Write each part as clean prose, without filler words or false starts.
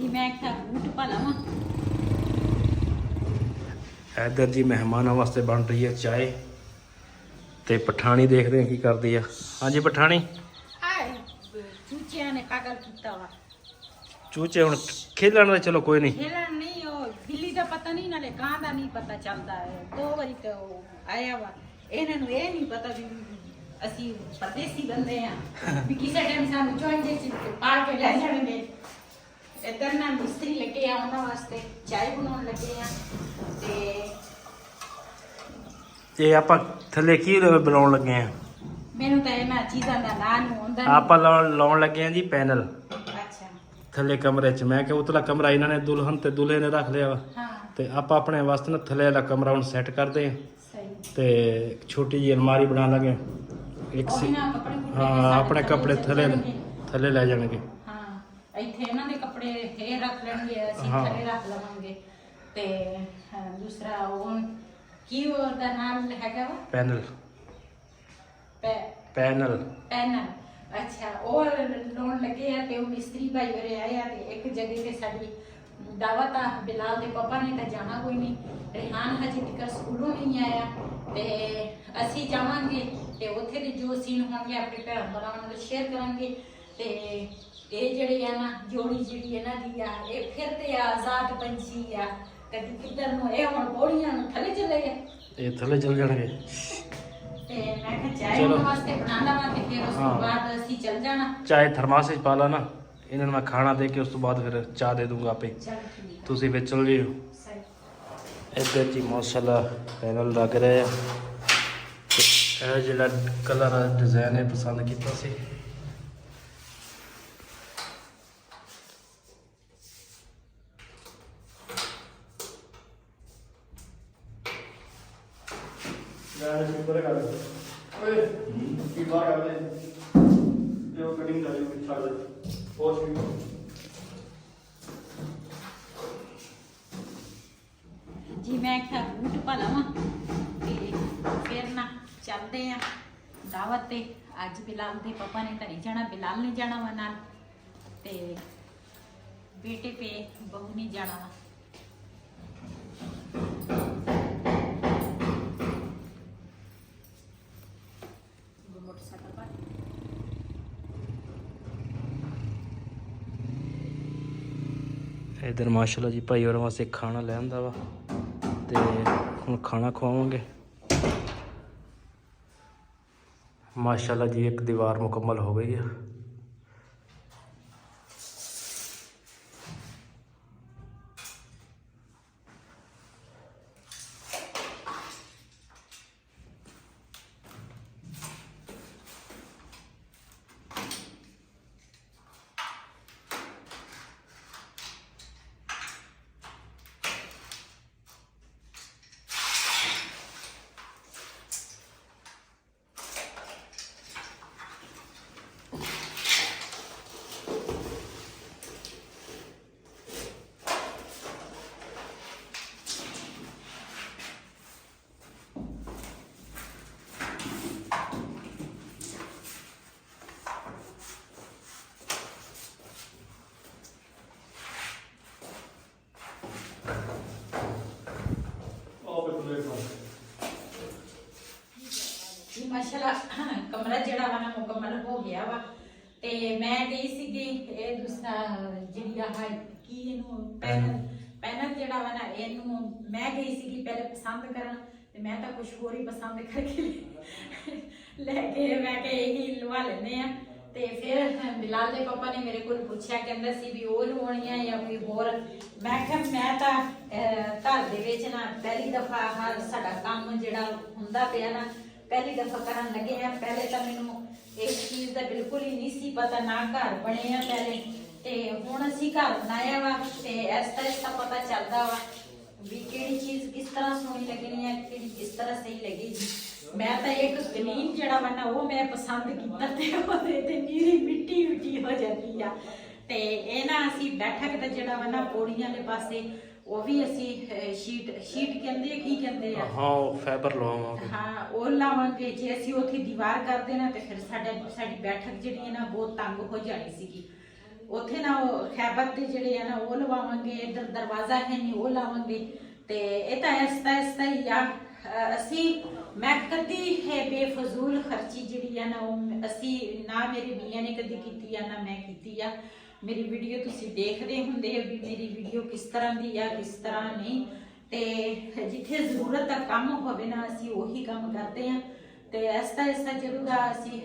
जी मैं क्या बूट पा लवां। इधर जी मेहमानों वास्ते बन रही है चाय ते पठानी देखते हैं की करती है। हाँ जी पठानी चूचिया ने पागल किया वा। चूचे हुण खेलन दे चलो कोई नहीं। खेलन नहीं ओ बिल्ली का पता नहीं नाले कां दा नहीं पता चलता है। दो बारी तो आया वा इन्हां नूं ये नहीं पता भी ਅਸੀਂ ਪਰਦੇਸੀ ਬੰਦੇ ਆ ਵੀ ਕਿਸੇ ਟਾਈਮ ਸਾਨੂੰ ਚੋਂਜੇ ਚ ਪਾ ਕੇ ਲੈ ਜਾਣਗੇ। ਇੱਧਰ ਨਾ ਮਿਸਤਰੀ ਲੱਗੇ ਆ ਉਹਨਾਂ ਵਾਸਤੇ ਚਾय ਬਣਾਉਣ ਲੱਗੇ ਆ ਤੇ ਇਹ ਆਪਾਂ ਥੱਲੇ ਕੀ ਬਣਾਉਣ ਲੱਗੇ ਆ? ਮੈਨੂੰ ਤਾਂ ਇਹਨਾਂ ਚੀਜ਼ਾਂ ਦਾ ਨਾਂ ਨੂੰ ਆਉਂਦਾ ਆਪਾਂ ਲਾਉਣ ਲੱਗੇ ਆ ਜੀ ਪੈਨਲ ਅੱਛਾ ਥੱਲੇ ਕਮਰੇ 'ਚ। ਮੈਂ ਕਿ ਉਤਲਾ ਕਮਰਾ ਇਹਨਾਂ ਨੇ ਦੁਲਹਨ ਤੇ ਦੁਲਹੇ ਨੇ ਰੱਖ ਲਿਆ ਵਾ ਹਾਂ ਤੇ ਆਪਾਂ ਆਪਣੇ ਵਾਸਤੇ ਨਾ ਥੱਲੇ ਵਾਲਾ ਕਮਰਾ ਹੁਣ ਸੈੱਟ ਕਰਦੇ ਆ ਸਹੀ ਤੇ ਛੋਟੀ ਜਿਹੀ ਅਲਮਾਰੀ ਬਣਾ ਲਾਂਗੇ ਇੱਕ ਉਹ ਨਾ ਕੱਪੜੇ ਹਾਂ ਆਪਣੇ ਕੱਪੜੇ ਥੱਲੇ ਲੈ ਜਾਣਗੇ। ਹਾਂ ਇੱਥੇ ਇਹਨਾਂ ਦੇ ਕੱਪੜੇ ਇਹ ਰੱਖ ਲੈਣਗੇ ਅਸੀਂ ਹਾਂ। ਥੱਲੇ ਰੱਖ ਲਵਾਂਗੇ ਤੇ ਦੂਸਰਾ ਉਹ ਕੀ ਉਹਦਾ ਨਾਮ ਹੈਗਾ ਵਾ ਪੈਨਲ ਪੈਨਲ ਅੱਛਾ ਉਹ ਲਾਉਣ ਲੱਗੇ ਆ ਤੇ ਉਹ ਮਿਸਤਰੀ ਭਾਈ ਵਰੇ ਆਏ ਆ ਤੇ ਇੱਕ ਜਗ੍ਹਾ ਤੇ ਸਾਡੀ ਦਾਵਤ ਆ। ਬਿਲਾਲ ਦੇ ਪਾਪਾ ਨੇ ਤਾਂ ਜਾਣਾ ਕੋਈ ਨਹੀਂ, ਰਿਹਾਨ ਹਜੇ ਤੱਕ ਸਕੂਲੋਂ ਨਹੀਂ ਆਇਆ ਤੇ ਅਸੀਂ ਜਾਵਾਂਗੇ ਤੇ ਉੱਥੇ ਦੇ ਜੋ ਸੀਨ ਹੋਣਗੇ ਆਪਣੇ ਭੈਣ ਭਰਾਵਾਂ ਨਾਲ ਸ਼ੇਅਰ ਕਰਾਂਗੇ। ਤੇ ਇਹ ਜਿਹੜੀ ਆ ਨਾ ਜੋੜੀ ਜਿਹੜੀ ਇਹਨਾਂ ਦੀ ਆ ਇਹ ਫਿਰ ਤੇ ਆਜ਼ਾਦ ਪੰਛੀ ਆ ਕਦੀ ਕਿੱਧਰ ਨੂੰ ਇਹ ਹੁਣ ਪੌੜੀਆਂ ਨੂੰ ਥੱਲੇ ਚਲੇ ਗਏ ਇਹ ਥੱਲੇ ਚਲ ਜਾਣਗੇ ਤੇ ਮੈਂ ਕਿਹਾ ਚਾਹ ਉਹਨਾਂ ਵਾਸਤੇ ਬਣਾ ਲਵਾਂ ਤੇ ਫਿਰ ਉਸ ਤੋਂ ਬਾਅਦ ਅਸੀਂ ਚੱਲ ਜਾਣਾ। ਚਾਹੇ ਥਰਮਾਸ 'ਚ ਪਾ ਲਾ ਨਾ ਇਹਨਾਂ ਨੂੰ ਮੈਂ ਖਾਣਾ ਦੇ ਕੇ ਉਸ ਤੋਂ ਬਾਅਦ ਫਿਰ ਚਾਹ ਦੇ ਦੂੰਗਾ ਆਪੇ। ਚੱਲ ਠੀਕ ਤੁਸੀਂ ਫਿਰ ਚਲ ਜਿਓ। ਸਹੀ ਇੱਧਰ ਜੀ ਮਾਸ਼ਾਅੱਲਾ ਪੈਨਲ ਲੱਗ ਰਿਹਾ ਆ ਤੇ ਇਹ ਜਿਹੜਾ ਕਲਰ ਡਿਜ਼ਾਈਨ ਹੈ ਪਸੰਦ ਕੀਤਾ ਸੀ। जी मैं क्या बूट पा लवां ते फिर ना चलते हैं दावत ते। अज बिलाल दे पापा ने तो नहीं जाना, बिलाल ने जाना वा नाल ते बेटे पे बहू ने जाना वा। मोटरसाइकिल पर इधर माशाल्लाह जी भाई और वास्ते खाना ले आंदा वा ते हुण खाना खवावांगे। माशाल्लाह जी एक दीवार मुकम्मल हो गई है। जी माशाल्लाह कमरा जड़ा वा ना मुकम्मल हो गया वा ते मैं गई सीगी ये दूसरा जिहड़ी आ की इनु पैनल जड़ा वा ना इनु मैं गई सीगी पहले पसंद करन ते मैं तो कुछ होर ही पसंद करके लेके मैं के यही लवा लेने आ ते फिर बिलाल दे पापा ने मेरे को पूछा कहंदा सी भी और होनी है या कोई होर। मैं कहा मैं तो घर दे विच ना पहली दफा हर साडा काम जिहड़ा हुंदा पिया ना पहली दफा करन लगे हैं। पहले तो मैनू इस चीज़ का बिल्कुल ही नहीं सी पता ना घर बने हैं पहले ते हुण असीं घर बनाया वा ते इस तरह का पता चलदा वा भी किहड़ी चीज़ किस तरह सोहनी लगनी है किहड़ी किस तरह सही लगेगी। मैं तो एक गलीन जड़ा वा ना वो मैं पसंद कीता ते ओहदे ते नीरी मिट्टी मिट्टी हो जाती है ते ये ना असीं बैठक दा जड़ा वा ना पौड़ियां वाले पासे वो भी असी शीट कहते की कहते हैं हाँ फाइबर लवावांगे हाँ वो लावांगे जे असी उत्थे दीवार कर देना तो फिर साडी बैठक जिहड़ी है ना बहुत तंग हो जानी सीगी ਉੱਥੇ ਨਾ ਉਹ ਖੈਬਰ ਦੇ ਜਿਹੜੇ ਆ ਨਾ ਉਹ ਲਵਾਵਾਂਗੇ, ਇੱਧਰ ਦਰਵਾਜ਼ਾ ਹੈ ਨਹੀਂ ਉਹ ਲਾਵਾਂਗੇ। ਤੇ ਇਹ ਤਾਂ ਇਸ ਹੀ ਆ। ਮੈਂ ਕਦੀ ਹੈ ਬੇਫਜ਼ੂਲ ਖਰਚੀ ਜਿਹੜੀ ਆ ਨਾ ਉਹ ਅਸੀਂ ਨਾ ਮੇਰੇ ਮੀਆਂ ਨੇ ਕਦੀ ਕੀਤੀ ਆ ਨਾ ਮੈਂ ਕੀਤੀ ਆ। ਮੇਰੀ ਵੀਡੀਓ ਤੁਸੀਂ ਦੇਖਦੇ ਹੁੰਦੇ ਹੋ ਵੀ ਮੇਰੀ ਵੀਡੀਓ ਕਿਸ ਤਰ੍ਹਾਂ ਦੀ ਆ ਕਿਸ ਤਰ੍ਹਾਂ ਨਹੀਂ। ਤੇ ਜਿੱਥੇ ਜ਼ਰੂਰਤ ਦਾ ਕੰਮ ਹੋਵੇ ਨਾ ਅਸੀਂ ਉਹੀ ਕੰਮ ਕਰਦੇ ਆ। ਤੇ ਐਸਾ ਜ਼ਰੂਰ ਆ ਅਸੀਂ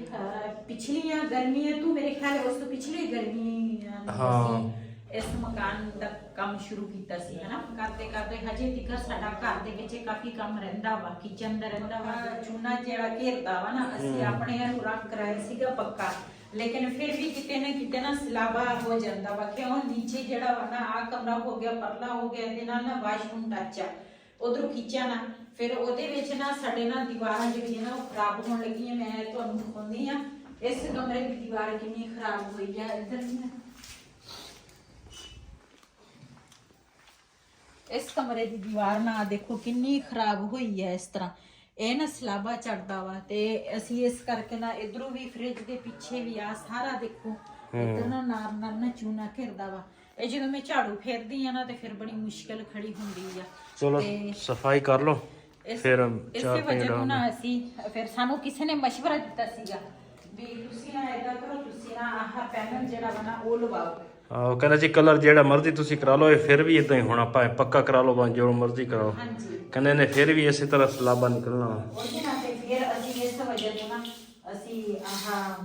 ਪਿਛਲੀਆਂ ਗਰਮੀਆਂ ਤੋਂ ਮੇਰੇ ਖਿਆਲ ਉਸ ਤੋਂ ਪਿਛਲੀ ਗਰਮੀ ਇਸ ਮਕਾਨ ਦਾ ਕੰਮ ਸ਼ੁਰੂ ਕੀਤਾ ਸੀ ਹਨਾ। ਕਰਦੇ ਕਰਦੇ ਹਜੇ ਤੱਕ ਸਾਡਾ ਘਰ ਦੇ ਵਿੱਚ ਕਾਫੀ ਕੰਮ ਰਹਿੰਦਾ ਵਾ, ਕਿਚਨ ਦਾ ਰਹਿੰਦਾ ਵਾ, ਚੂਨਾ ਜਿਹੜਾ ਘੇਰਦਾ ਵਾ ਨਾ ਅਸੀਂ ਆਪਣੇ ਨੂੰ ਰੰਗ ਕਰਾਇਆ ਸੀਗਾ ਪੱਕਾ, ਲੇਕਿਨ ਫਿਰ ਵੀ ਕਿਤੇ ਨਾ ਸਲਾਬਾ ਹੋ ਜਾਂਦਾ ਵਾ। ਕਿਉਂ ਨੀਚੇ ਜਿਹੜਾ ਵਾ ਨਾ ਆ ਕਮਰਾ ਹੋ ਗਿਆ ਪਰਲਾ ਹੋ ਗਿਆ, ਇਹਦੇ ਨਾਲ ਨਾ ਵਾਸ਼ਰੂਮ ਟੱਚ ਆ, ਉਧਰੋਂ ਖਿੱਚਿਆ ਨਾ ਫਿਰ ਉਹਦੇ ਵਿੱਚ ਨਾ ਸਾਡੇ ਨਾ ਦੀਵਾਰਾਂ ਜਿਹੜੀਆਂ ਨਾ ਉਹ ਖਰਾਬ ਹੋਣ ਲੱਗੀਆਂ। ਮੈਂ ਤੁਹਾਨੂੰ ਦਿਖਾਉਂਦੀ ਆ ਇਸ ਕਮਰੇ ਦੀ ਦੀਵਾਰ ਕਿੰਨੀ ਖਰਾਬ ਹੋਈ ਆ। ਇੱਧਰ ਇਸ ਕਮਰੇ ਦੀ ਦੀਵਾਰ ਨਾ ਦੇਖੋ ਕਿੰਨੀ ਖਰਾਬ ਹੋਈ ਹੈ। ਇਸ ਤਰ੍ਹਾਂ ਇਹ ਨਾ ਸਲਾਬਾ ਚੜਦਾ ਵਾ ਤੇ ਅਸੀਂ ਇਸ ਕਰਕੇ ਨਾ ਇਧਰੋਂ ਵੀ ਫ੍ਰਿਜ ਦੇ ਪਿੱਛੇ ਵੀ ਆ ਸਾਰਾ ਦੇਖੋ ਇੱਧਰ ਨਾ ਨਾਲ ਨਾ ਚੂਨਾ ਘਿਰਦਾ ਵਾ। ਇਹ ਜਦੋਂ ਮੈਂ ਝਾੜੂ ਫੇਰਦੀ ਆ ਨਾ ਤੇ ਫਿਰ ਬੜੀ ਮੁਸ਼ਕਿਲ ਖੜੀ ਹੁੰਦੀ ਆ। ਚਲੋ ਸਫਾਈ ਕਰ ਲਓ ਫਿਰ ਇਸੇ ਵਜ੍ਹਾ ਤੋਂ ਨਾ ਅਸੀਂ ਫਿਰ ਸਾਨੂੰ ਕਿਸੇ ਨੇ ਮਸ਼ਵਰਾ ਦਿੱਤਾ ਸੀਗਾ ਵੀ ਤੁਸੀਂ ਨਾ ਏਦਾਂ ਕਰੋ, ਤੁਸੀਂ ਨਾ ਆਹ ਪੈਨਲ ਜਿਹੜਾ ਵਾ ਨਾ ਉਹ ਲਵਾਓ। ਉਹ ਕਹਿੰਦਾ ਜੀ ਕਲਰ ਜਿਹੜਾ ਮਰਜ਼ੀ ਤੁਸੀਂ ਕਰਾ ਲਓ, ਇਹ ਫਿਰ ਵੀ ਇਦਾਂ ਹੀ ਹੋਣਾ, ਭਾਵੇਂ ਪੱਕਾ ਕਰਾ ਲਓ ਭਾਵੇਂ ਜੋ ਮਰਜ਼ੀ ਕਰਾਓ। ਕਹਿੰਦੇ ਨੇ ਫਿਰ ਵੀ ਇਸੇ ਤਰ੍ਹਾਂ ਸਲਾਬਾ ਨਿਕਲਣਾ ਵਾ। ਉਹਦੇ ਨਾਲ ਤੇ ਫਿਰ ਅਸੀਂ ਇਸ ਵਜ੍ਹਾ ਤੋਂ ਨਾ ਅਸੀਂ ਆਹ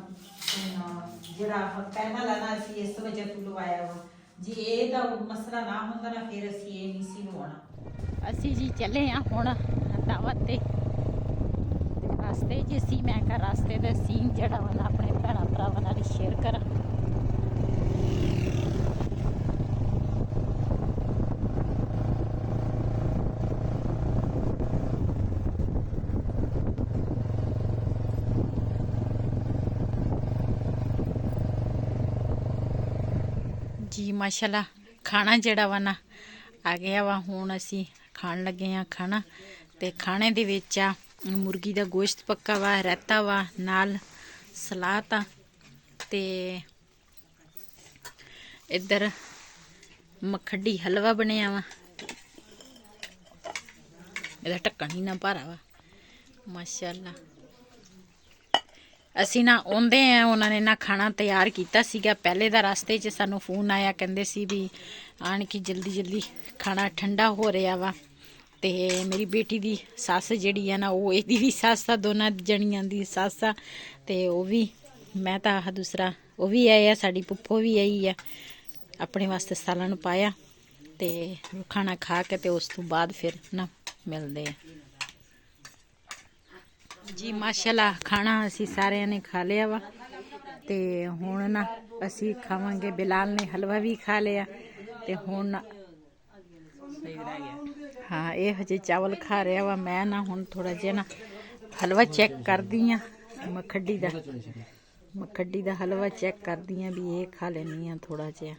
ਜਿਹੜਾ ਪੈਨਲ ਆ ਨਾ ਅਸੀਂ ਇਸ ਵਜ੍ਹਾ ਤੋਂ ਲਵਾਇਆ ਵਾ। ਜੇ ਇਹਦਾ ਮਸਲਾ ਨਾ ਹੁੰਦਾ ਨਾ ਫਿਰ ਅਸੀਂ ਇਹ ਨਹੀਂ ਸੀ ਲਵਾਉਣਾ। ਅਸੀਂ ਜੀ ਚੱਲੇ ਆ ਹੁਣ ਦਾਵਤ ਤੇ ਰਸਤੇ 'ਚ ਸੀ। ਮੈਂ ਕਿਹਾ ਰਸਤੇ ਦਾ ਸੀਨ ਜਿਹੜਾ ਵਾ ਨਾ ਆਪਣੇ ਭੈਣਾਂ ਭਰਾਵਾਂ ਨਾਲ ਸ਼ੇਅਰ ਕਰਾਂ। ਜੀ ਮਾਸ਼ਾਅੱਲਾ ਖਾਣਾ ਜਿਹੜਾ ਵਾ ਨਾ ਆ ਗਿਆ ਵਾ। ਹੁਣ ਅਸੀਂ ਖਾਣ ਲੱਗੇ ਆ ਖਾਣਾ ਤੇ ਖਾਣੇ ਦੇ ਵਿੱਚ ਆ ਮੁਰਗੀ ਦਾ ਗੋਸ਼ਤ ਪੱਕਾ ਵਾ, ਰਾਇਤਾ ਵਾ, ਨਾਲ ਸਲਾਦ ਆ ਤੇ ਇੱਧਰ ਮੱਖੜੀ ਹਲਵਾ ਬਣਿਆ ਵਾ। ਇਹਦਾ ਢੱਕਣ ਹੀ ਨਾ ਭਾਰਾ ਵਾ ਮਾਸ਼ਾਅੱਲਾ। ਅਸੀਂ ਨਾ ਆਉਂਦੇ ਆ ਉਹਨਾਂ ਨੇ ਨਾ ਖਾਣਾ ਤਿਆਰ ਕੀਤਾ ਸੀਗਾ ਪਹਿਲੇ ਦਾ। ਰਸਤੇ 'ਚ ਸਾਨੂੰ ਫੋਨ ਆਇਆ, ਕਹਿੰਦੇ ਸੀ ਵੀ ਆਣ ਕੇ ਜਲਦੀ ਖਾਣਾ ਠੰਡਾ ਹੋ ਰਿਹਾ ਵਾ। ਤੇ ਮੇਰੀ ਬੇਟੀ ਦੀ ਸੱਸ ਜਿਹੜੀ ਆ ਨਾ ਉਹ ਇਹਦੀ ਵੀ ਸੱਸ ਆ, ਦੋਨਾਂ ਜਣੀਆਂ ਦੀ ਸੱਸ ਆ। ਤੇ ਉਹ ਵੀ ਮੈਂ ਤਾਂ ਆਹ ਦੂਸਰਾ ਉਹ ਵੀ ਆਏ ਆ, ਸਾਡੀ ਪੁੱਪੋ ਵੀ ਆਈ ਆ, ਆਪਣੇ ਵਾਸਤੇ ਸਾਲਣ ਪਾਇਆ ਤੇ ਖਾਣਾ ਖਾ ਕੇ ਤੇ ਉਸ ਤੋਂ ਬਾਅਦ ਫਿਰ ਨਾ ਮਿਲਦੇ ਆ ਜੀ। ਮਾਸ਼ਾਅੱਲਾ ਖਾਣਾ ਅਸੀਂ ਸਾਰਿਆਂ ਨੇ ਖਾ ਲਿਆ ਵਾ ਤੇ ਹੁਣ ਨਾ ਅਸੀਂ ਖਾਵਾਂਗੇ। ਬਿਲਾਲ ਨੇ ਹਲਵਾ ਵੀ ਖਾ ਲਿਆ ਤੇ ਹੁਣ ਹਾਂ ਇਹ ਹਜੇ ਚਾਵਲ ਖਾ ਰਿਹਾ ਵਾ। ਮੈਂ ਨਾ ਹੁਣ ਥੋੜਾ ਜਿਹਾ ਨਾ ਹਲਵਾ ਚੈੱਕ ਕਰਦੀ ਆ, ਮੱਖੜੀ ਦਾ ਹਲਵਾ ਚੈੱਕ ਕਰਦੀ ਆ ਵੀ ਇਹ ਖਾ ਲੈਣੀ ਆ ਥੋੜਾ ਜਿਹਾ।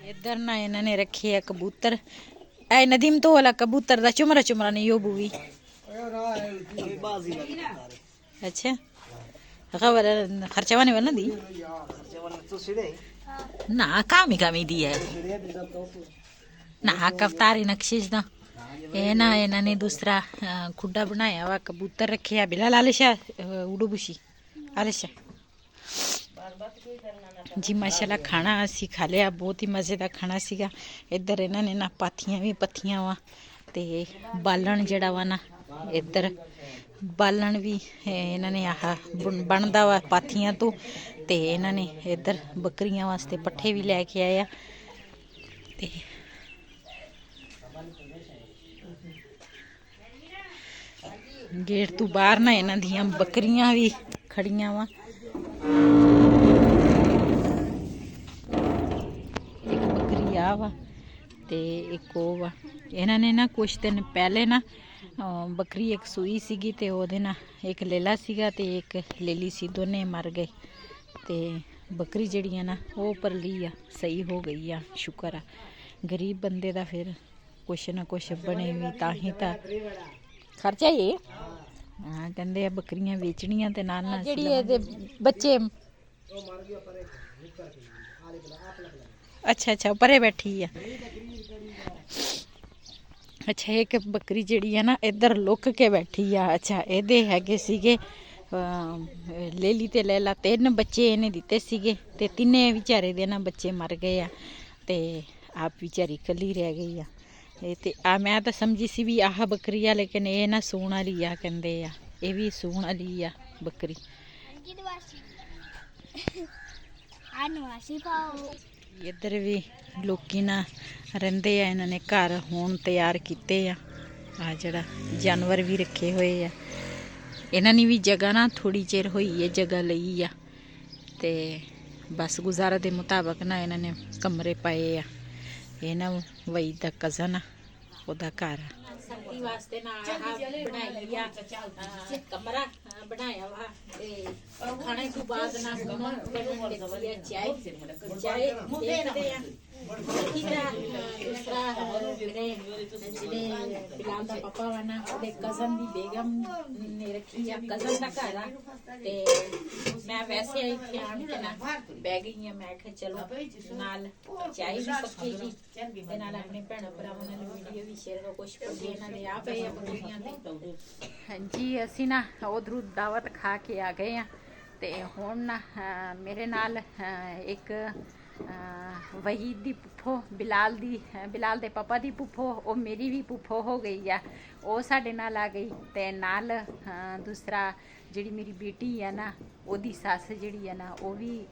इधर ना इन्होंने रखे है कबूतर। ऐ नदीम तो वाला कबूतर दा चुमरा नहीं यो बुवी। अच्छा खबर खर्चा वाने वाला दी ना कामी दी है ना कफ्तारी नक्शिश दा। ये ना इन्होंने दूसरा खुड्डा बनाया वा, कबूतर रखे है। बिलाल आलिशा उड़ू बुशी आलिशा जी। माशाल्लाह खाना असी खा लिया, बहुत ही मज़े का खाना सीगा। इधर इन्होंने ना पाथियां भी पत्थियां वा ते बालन जड़ा वा ना इधर बालन भी इन्होंने आह बनदा वा पाथियां तो। ते इन्होंने इधर बकरियां वास्ते पट्ठे भी लैके आया ते गेट तो बाहर ना इन्हां दियां बकरियां भी खड़ियां वा। वा ते एक ओ वा। इन्होंने ना कुछ दिन पहले ना बकरी एक सूई सीगी ते ओदे ना एक लेला सीगा ते एक लेली सी, दोने मर गए। ते बकरी जड़ी है ना वो परली आ, सही हो गई आ, शुक्र आ। गरीब बंदे दा फिर ਕੁਛ ਨਾ ਕੁਛ ਬਣੇ ਵੀ ਤਾਂ ਹੀ ਤਾਂ ਖਰਚਾ ਹੀ ਹੈ। ਹਾਂ ਕਹਿੰਦੇ ਆ ਬੱਕਰੀਆਂ ਵੇਚਣੀਆਂ ਤੇ ਨਾਲ ਨਾਲ ਜਿਹੜੀ ਇਹਦੇ ਬੱਚੇ ਅੱਛਾ ਅੱਛਾ ਪਰੇ ਬੈਠੀ ਆ। ਅੱਛਾ ਇੱਕ ਬੱਕਰੀ ਜਿਹੜੀ ਆ ਨਾ ਇੱਧਰ ਲੁੱਕ ਕੇ ਬੈਠੀ ਆ। ਅੱਛਾ ਇਹਦੇ ਹੈਗੇ ਸੀਗੇ ਲੇਲੀ ਤੇ ਲੈਲਾ 3 ਬੱਚੇ ਇਹਨੇ ਦਿੱਤੇ ਸੀਗੇ ਤੇ ਤਿੰਨੇ ਵਿਚਾਰੇ ਦੇ ਨਾ ਬੱਚੇ ਮਰ ਗਏ ਆ ਤੇ ਆਪ ਵਿਚਾਰੀ ਇਕੱਲੀ ਰਹਿ ਗਈ ਆ। ਇਹ ਤੇ ਆ ਮੈਂ ਤਾਂ ਸਮਝੀ ਸੀ ਵੀ ਆਹ ਬੱਕਰੀ ਆ ਲੇਕਿਨ ਇਹ ਨਾ ਸੂਣ ਵਾਲੀ ਆ ਕਹਿੰਦੇ ਆ। ਇਹ ਵੀ ਸੂਣ ਵਾਲੀ ਆ ਬੱਕਰੀ। ਇੱਧਰ ਵੀ ਲੋਕੀ ਨਾ ਰਹਿੰਦੇ ਆ ਇਹਨਾਂ ਨੇ ਘਰ ਹੁਣ ਤਿਆਰ ਕੀਤੇ ਆ। ਆ ਜਿਹੜਾ ਜਾਨਵਰ ਵੀ ਰੱਖੇ ਹੋਏ ਆ ਇਹਨਾਂ ਨੇ ਵੀ ਜਗ੍ਹਾ ਨਾ ਥੋੜ੍ਹੀ ਚਿਰ ਹੋਈ ਹੈ ਜਗ੍ਹਾ ਲਈ ਆ ਤੇ ਬਸ ਗੁਜ਼ਾਰਾ ਦੇ ਮੁਤਾਬਕ ਨਾ ਇਹਨਾਂ ਨੇ ਕਮਰੇ ਪਾਏ ਆ। ਇਹ ਨਾ ਵਈ ਦਾ ਕਜ਼ਨ ਆ ਉਹਦਾ ਘਰ ਆ। ਸਰਦੀ ਵਾਸਤੇ ਨਾ ਬਣਾਈ ਆ ਕਮਰਾ ਬਣਾਇਆ ਵਾ ਤੇ ਖਾਣੇ ਤੋਂ ਬਾਅਦ ਨਾ ਬਣਨ ਲੱਗੀ ਆ ਚਾਹ ਦੇਖਦੇ ਆ ਦੂਸਰਾ ਜਿਹੜੇ ਬਿਲਾਲ ਦਾ ਪਾਪਾ ਵਾ ਨਾ ਉਹਦੇ ਕਜ਼ਨ ਦੀ ਬੇਗਮ ਨੇ ਰੱਖੀ ਆ ਕਜ਼ਨ ਦਾ ਘਰ ਆ ਤੇ ਮੈਂ ਵੈਸੇ ਇੱਥੇ ਆਣ ਕੇ ਨਾ ਬਹਿ ਗਈ ਆ। ਮੈਂ ਕਿਹਾ ਚਲੋ ਨਾਲ ਚਾਹ ਵੀ ਪੱਕੇਗੀ ਤੇ ਨਾਲ ਆਪਣੇ ਭੈਣਾਂ ਭਰਾਵਾਂ ਨਾਲ ਵੀਡੀਓ ਵੀ ਸ਼ੇਅਰ ਕੁਛ ਪੱਕੇ ਇਹਨਾਂ ਦੇ ਆ ਪਏ ਆ ਬੱਕਰੀਆਂ ਦੇ। ਹਾਂਜੀ ਅਸੀਂ ਨਾ ਉਧਰੋਂ ਦਾਵਤ ਖਾ ਕੇ ਆ ਗਏ ਆ ਤੇ ਹੁਣ ਨਾ ਮੇਰੇ ਨਾਲ ਇੱਕ ਵਹੀਦ ਦੀ ਪੁੱਫੋ ਬਿਲਾਲ ਦੇ ਪਾਪਾ ਦੀ ਪੁੱਫੋ ਉਹ ਮੇਰੀ ਵੀ ਪੁੱਫੋ ਹੋ ਗਈ ਆ। ਉਹ ਸਾਡੇ ਨਾਲ ਆ ਗਈ ਤੇ ਨਾਲ ਦੂਸਰਾ ਜਿਹੜੀ ਮੇਰੀ ਬੇਟੀ ਆ ਨਾ ਉਹਦੀ ਸੱਸ ਜਿਹੜੀ ਆ ਨਾ ਉਹ ਵੀ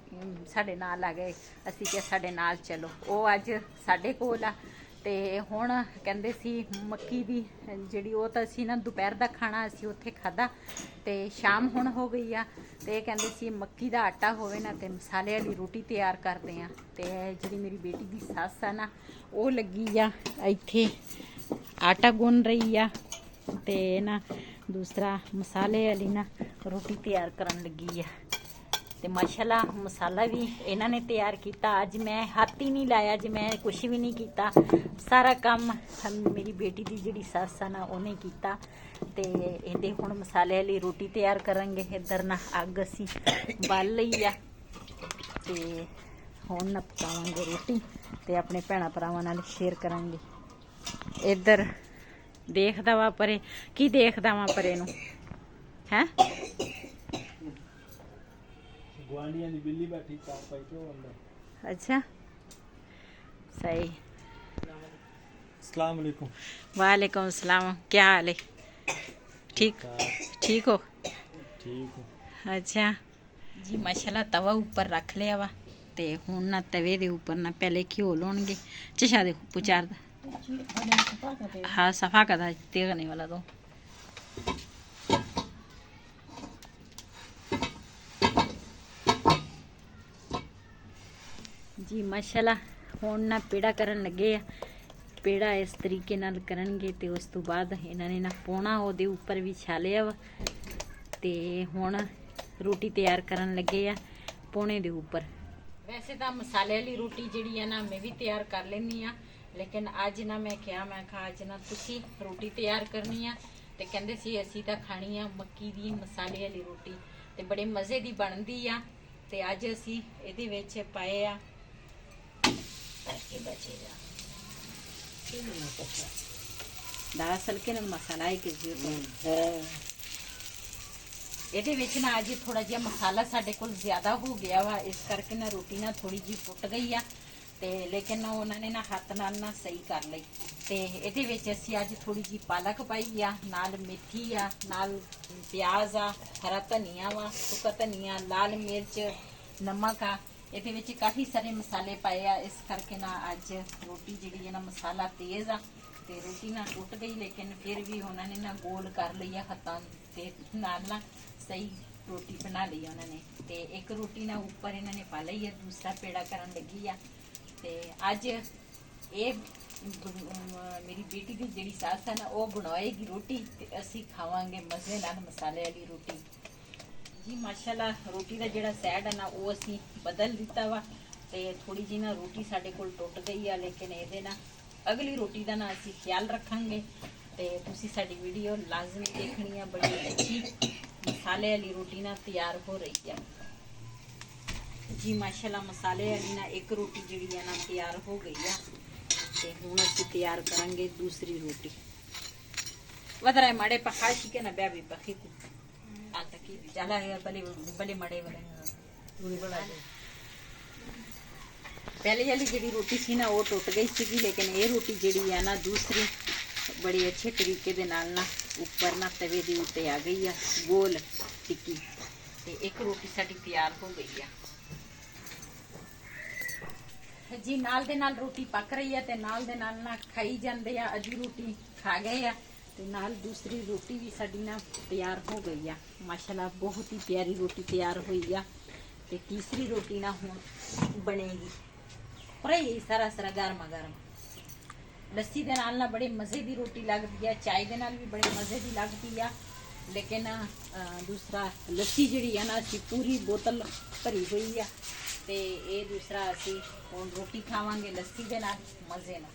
ਸਾਡੇ ਨਾਲ ਆ ਗਏ। ਅਸੀਂ ਕਿਹਾ ਸਾਡੇ ਨਾਲ ਚਲੋ। ਉਹ ਅੱਜ ਸਾਡੇ ਕੋਲ ਆ ਤੇ ਹੁਣ ਕਹਿੰਦੇ ਸੀ ਮੱਕੀ ਦੀ ਜਿਹੜੀ ਉਹ ਤਾਂ ਅਸੀਂ ਨਾ ਦੁਪਹਿਰ ਦਾ ਖਾਣਾ ਅਸੀਂ ਉੱਥੇ ਖਾਧਾ ਤੇ ਸ਼ਾਮ ਹੁਣ ਹੋ ਗਈ ਆ ਤੇ ਕਹਿੰਦੇ ਸੀ ਮੱਕੀ ਦਾ ਆਟਾ ਹੋਵੇ ਨਾ ਤੇ ਮਸਾਲੇ ਵਾਲੀ ਰੋਟੀ ਤਿਆਰ ਕਰਦੇ ਆ। ਤੇ ਜਿਹੜੀ ਮੇਰੀ ਬੇਟੀ ਦੀ ਸੱਸ ਆ ਨਾ ਉਹ ਲੱਗੀ ਆ ਇੱਥੇ ਆਟਾ ਗੁੰਨ ਰਹੀ ਆ ਤੇ ਨਾ ਦੂਸਰਾ ਮਸਾਲੇ ਵਾਲੀ ਨਾ ਰੋਟੀ ਤਿਆਰ ਕਰਨ ਲੱਗੀ ਆ ਤੇ ਮਾਸ਼ਾਅੱਲਾ ਮਸਾਲਾ ਵੀ ਇਹਨਾਂ ਨੇ ਤਿਆਰ ਕੀਤਾ। ਅੱਜ ਮੈਂ ਹੱਥ ਹੀ ਨਹੀਂ ਲਾਇਆ, ਅੱਜ ਮੈਂ ਕੁਛ ਵੀ ਨਹੀਂ ਕੀਤਾ, ਸਾਰਾ ਕੰਮ ਮੇਰੀ ਬੇਟੀ ਦੀ ਜਿਹੜੀ ਸੱਸ ਆ ਨਾ ਉਹਨੇ ਕੀਤਾ ਤੇ ਇਹਦੇ ਹੁਣ ਮਸਾਲੇ ਵਾਲੀ ਰੋਟੀ ਤਿਆਰ ਕਰਾਂਗੇ। ਇੱਧਰ ਨਾ ਅੱਗ ਅਸੀਂ ਬਾਲ ਲਈ ਆ ਤੇ ਹੁਣ ਨਾ ਪਕਾਵਾਂਗੇ ਰੋਟੀ ਤੇ ਆਪਣੇ ਭੈਣਾਂ ਭਰਾਵਾਂ ਨਾਲ ਸ਼ੇਅਰ ਕਰਾਂਗੇ। ਇੱਧਰ ਦੇਖਦਾ ਵਾ ਪਰੇ ਕੀ ਦੇਖਦਾ ਵਾ ਪਰੇ ਨੂੰ ਹੈ ਗੁਆਂਢੀਆਂ ਦੀ ਬਿੱਲੀ ਬੈਠੀ ਪਾਪਾ ਹੀ ਤੋਂ ਅੰਦਰ। अच्छा सही। अस्सलाम वालेकुम। वालेकुम अस्सलाम। क्या हाल है? ठीक ठीक हो? ठीक हो। अच्छा जी माशाल्लाह तवा ऊपर रख लिया वा ते हुण ना तवे दे ऊपर ना पहले घ्यो लाउणगे चशा दे पुचार हाँ सफा करदा तेरने वाला तो जी माशाल्लाह ਹੁਣ ਨਾ ਪੇੜਾ ਕਰਨ ਲੱਗੇ ਆ। ਪੇੜਾ ਇਸ ਤਰੀਕੇ ਨਾਲ ਕਰਨਗੇ ਤੇ ਉਸ ਤੋਂ ਬਾਅਦ ਇਹਨਾਂ ਨੇ ਨਾ ਪੋਣਾ ਉਹਦੇ ਉੱਪਰ ਵਿਛਾ ਲਿਆ ਵਾ ਤੇ ਹੁਣ ਰੋਟੀ ਤਿਆਰ ਕਰਨ ਲੱਗੇ ਆ ਪੋਣੇ ਦੇ ਉੱਪਰ। ਵੈਸੇ ਤਾਂ ਮਸਾਲੇ ਵਾਲੀ ਰੋਟੀ ਜਿਹੜੀ ਆ ਨਾ ਮੈਂ ਵੀ ਤਿਆਰ ਕਰ ਲੈਂਦੀ ਆ ਲੇਕਿਨ ਅੱਜ ਨਾ ਮੈਂ ਕਿਹਾ ਅੱਜ ਨਾ ਤੁਸੀਂ ਰੋਟੀ ਤਿਆਰ ਕਰਨੀ ਆ ਤੇ ਕਹਿੰਦੇ ਸੀ ਅਸੀਂ ਤਾਂ ਖਾਣੀ ਆ ਮੱਕੀ ਦੀ ਮਸਾਲੇ ਵਾਲੀ ਰੋਟੀ ਤੇ ਬੜੇ ਮਜ਼ੇ ਦੀ ਬਣਦੀ ਆ ਤੇ ਅੱਜ ਅਸੀਂ ਇਹਦੇ ਵਿੱਚ ਪਾਏ ਆ ਹਲਕੇ ਨਾਲ ਮਸਾਲਾ ਇਹਦੇ ਵਿੱਚ ਨਾ ਅੱਜ ਥੋੜਾ ਜਿਹਾ ਮਸਾਲਾ ਸਾਡੇ ਕੋਲ ਜ਼ਿਆਦਾ ਹੋ ਗਿਆ ਵਾ ਇਸ ਕਰਕੇ ਨਾ ਰੋਟੀ ਨਾ ਥੋੜੀ ਜਿਹੀ ਟੁੱਟ ਗਈ ਆ ਤੇ ਲੇਕਿਨ ਉਹਨਾਂ ਨੇ ਨਾ ਹੱਥ ਨਾਲ ਨਾ ਸਹੀ ਕਰ ਲਈ ਤੇ ਇਹਦੇ ਵਿੱਚ ਅਸੀਂ ਅੱਜ ਥੋੜੀ ਜਿਹੀ ਪਾਲਕ ਪਾਈ ਆ ਨਾਲ ਮੇਥੀ ਆ ਨਾਲ ਪਿਆਜ਼ ਆ ਹਰਾ ਧਨੀਆ ਵਾ ਸੁੱਕਾ ਧਨੀਆ ਲਾਲ ਮਿਰਚ ਨਮਕ ਆ ਇਹਦੇ ਵਿੱਚ ਕਾਫੀ ਸਾਰੇ ਮਸਾਲੇ ਪਾਏ ਆ ਇਸ ਕਰਕੇ ਨਾ ਅੱਜ ਰੋਟੀ ਜਿਹੜੀ ਹੈ ਨਾ ਮਸਾਲਾ ਤੇਜ਼ ਆ ਤੇ ਰੋਟੀ ਨਾ ਟੁੱਟ ਗਈ ਲੇਕਿਨ ਫਿਰ ਵੀ ਉਹਨਾਂ ਨੇ ਨਾ ਗੋਲ ਕਰ ਲਈ ਆ ਹੱਥਾਂ ਤੇ ਨਾਲ ਨਾ ਸਹੀ ਰੋਟੀ ਬਣਾ ਲਈ ਉਹਨਾਂ ਨੇ ਤੇ ਇੱਕ ਰੋਟੀ ਨਾ ਉੱਪਰ ਇਹਨਾਂ ਨੇ ਪਾ ਲਈ ਆ ਦੂਸਰਾ ਪੇੜਾ ਕਰਨ ਲੱਗੀ ਆ ਤੇ ਅੱਜ ਇਹ ਮੇਰੀ ਬੇਟੀ ਦੀ ਜਿਹੜੀ ਸੱਸ ਹੈ ਨਾ ਉਹ ਬਣਾਏਗੀ ਰੋਟੀ ਤੇ ਅਸੀਂ ਖਾਵਾਂਗੇ ਮਜ਼ੇ ਨਾਲ ਮਸਾਲੇ ਵਾਲੀ ਰੋਟੀ। जी माशाल्लाह रोटी का जोड़ा सैड है ना वो असी बदल दिता वा ते थोड़ी जी ना रोटी साडे कोल टुट गई है लेकिन ये ना ਅਗਲੀ ਰੋਟੀ ਦਾ ਨਾ ਅਸੀਂ ਖਿਆਲ ਰੱਖਾਂਗੇ ਤੇ ਤੁਸੀਂ ਸਾਡੀ ਵੀਡੀਓ ਲਾਜ਼ਮੀ ਦੇਖਣੀ ਆ। ਬੜੀ ਅੱਛੀ ਮਸਾਲੇ ਵਾਲੀ ਰੋਟੀ ਨਾ ਤਿਆਰ ਹੋ ਰਹੀ ਆ ਜੀ ਮਾਸ਼ਾਅੱਲਾ। ਮਸਾਲੇ ਵਾਲੀ ਨਾ ਇੱਕ ਰੋਟੀ ਜਿਹੜੀ ਆ ਨਾ ਤਿਆਰ ਹੋ ਗਈ ਆ ਤੇ ਹੁਣ ਅਸੀਂ ਤਿਆਰ ਕਰਾਂਗੇ ਦੂਸਰੀ ਰੋਟੀ। ਵਧਰਾ ਮਾੜੇ ਪਖਾਸ਼ੀ ਕੇ ਨਾ ਬਿਆਬੀ ਪਖੀ ਆ ਤੱਕੀ ਚਲਾ ਹੈ ਬਲੇ ਬਲੇ ਮੜੇ ਵਾਲੇ ਪੂਰੀ ਬਣਾ ਦੇ। ਪਹਿਲੇ ਵਾਲੀ ਜਿਹੜੀ ਰੋਟੀ ਸੀ ਨਾ ਉਹ ਟੁੱਟ ਗਈ ਸੀਗੀ, ਲੇਕਿਨ ਇਹ ਰੋਟੀ ਜਿਹੜੀ ਆ ਨਾ ਦੂਸਰੀ ਬੜੇ ਅੱਛੇ ਤਰੀਕੇ ਦੇ ਨਾਲ ਨਾ ਉੱਪਰ ਨਾ ਤਵੇ ਦੇ ਉੱਤੇ ਆ ਗਈ ਆ ਗੋਲ ਟਿੱਕੀ ਤੇ ਇੱਕ ਰੋਟੀ ਸਾਡੀ ਤਿਆਰ ਹੋ ਗਈ ਆ ਜੀ। ਨਾਲ ਦੇ ਨਾਲ ਰੋਟੀ ਪੱਕ ਰਹੀ ਆ ਤੇ ਨਾਲ ਦੇ ਨਾਲ ਨਾ ਖਾਈ ਜਾਂਦੇ ਆ। ਅਜੀ ਰੋਟੀ ਖਾ ਗਏ ਆ ਤੇ ਨਾਲ ਦੂਸਰੀ ਰੋਟੀ ਵੀ ਸਾਡੀ ਨਾ ਤਿਆਰ ਹੋ ਗਈ ਆ ਮਾਸ਼ਾਅੱਲਾ। ਬਹੁਤ ਹੀ ਪਿਆਰੀ ਰੋਟੀ ਤਿਆਰ ਹੋਈ ਆ ਤੇ ਤੀਸਰੀ ਰੋਟੀ ਨਾ ਹੁਣ ਬਣੇਗੀ। ਪਰ ਇਹ ਸਾਰਾ ਗਰਮਾ ਗਰਮ ਲੱਸੀ ਦੇ ਨਾਲ ਨਾ ਬੜੇ ਮਜ਼ੇ ਦੀ ਰੋਟੀ ਲੱਗਦੀ ਆ, ਚਾय ਦੇ ਨਾਲ ਵੀ ਬੜੇ ਮਜ਼ੇ ਦੀ ਲੱਗਦੀ ਆ। ਲੇਕਿਨ ਦੂਸਰਾ ਲੱਸੀ ਜਿਹੜੀ ਆ ਨਾ ਅਸੀਂ ਪੂਰੀ ਬੋਤਲ ਭਰੀ ਹੋਈ ਆ ਤੇ ਇਹ ਦੂਸਰਾ ਅਸੀਂ ਹੁਣ ਰੋਟੀ ਖਾਵਾਂਗੇ ਲੱਸੀ ਦੇ ਨਾਲ ਮਜ਼ੇ ਨਾਲ।